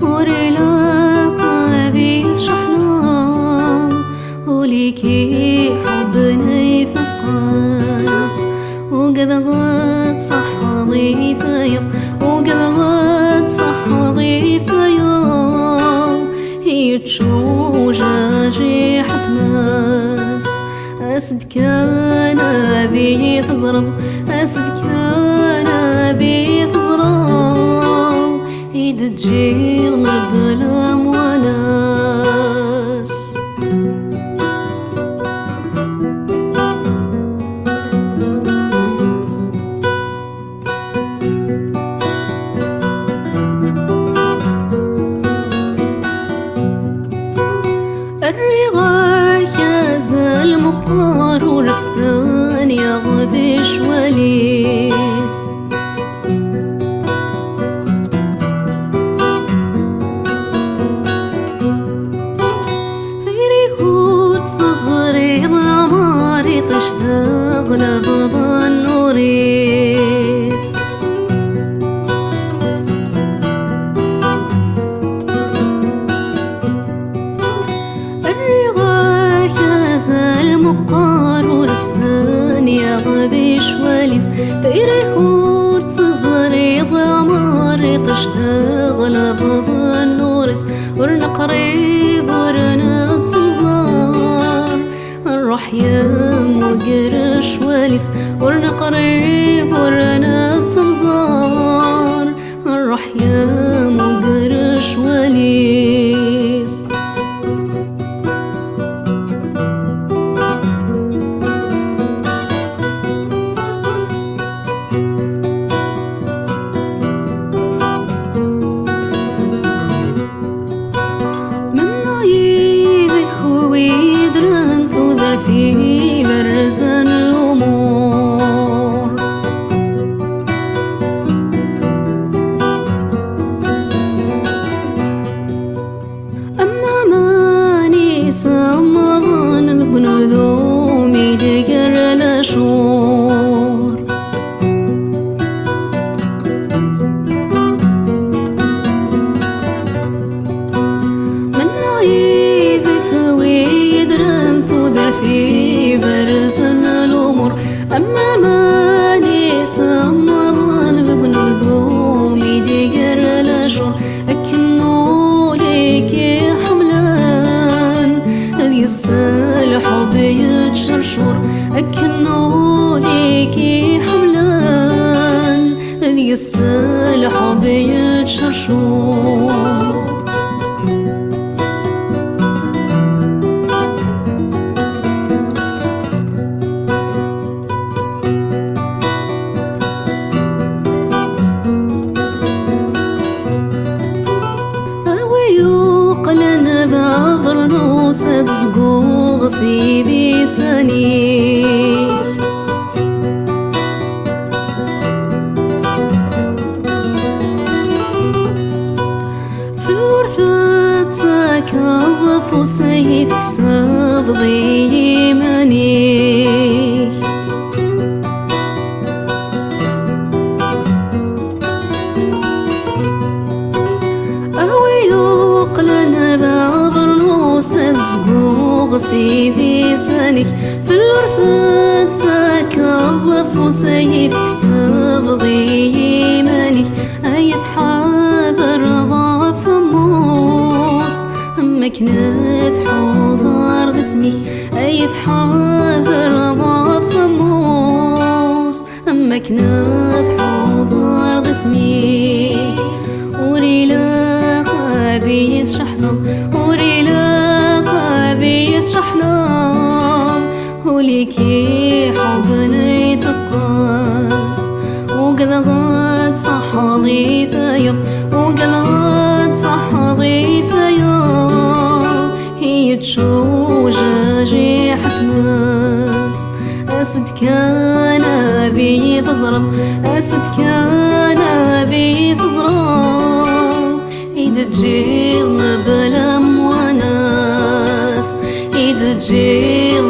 ورلاقة بيشحنام وليكي حبنا يفقاس وقبضت صحابي فيض وقبضت صحابي فيض هي تشوجة جيحة ماس أسد كان أبي تزرب أسد كان أبي تزرب إيد تجيل بلا وناس الرغاية زال مقار ورستان يغبش وليس في ريكوت تصغري العماري تشتغل بابا النوريس المقار ورسان يغبش وليس في ريحوت تصغري ضمار تشتغل بضا النورس ورنا قريب ورنا تنظار نروح يم وقرش وليس ورنا قريب ورنا تنظار نروح يم وقرش وليس في برز الأمور أما ماني سمضان بنذومي دقر الأشور من نعيب خوي درن في برز الأمور أما ماني سمضان بنذومي دقر الأشور أكنو ليكي حملان أبي الصالح وبيتشرشور أكنو ليكي حملان أبي الصالح وبيتشرشور قلنا بعبر نوسة زقوغ سيبي سني في الورثة تكظف وسيف سبضي مني قلنا بعبر نوسة زقوغ سيبي سنيك في الورثة تكظف وسيف سبضي منيك أيف حابر ضاف موس أما كناف حضار باسميك أيف حابر ضاف موس أما كناف حضار باسميك وريلاقة بيتشحنم وريلاقة بيتشحنم وليكي حبنا يتقاس وقلغت صحابي فيض وقلغت صحابي فيض هي تشوجة جيحة ماس أسد كان أبي تزرب أسد كان أبي تزرب إيد تجيل بلا وناس إيد تجيل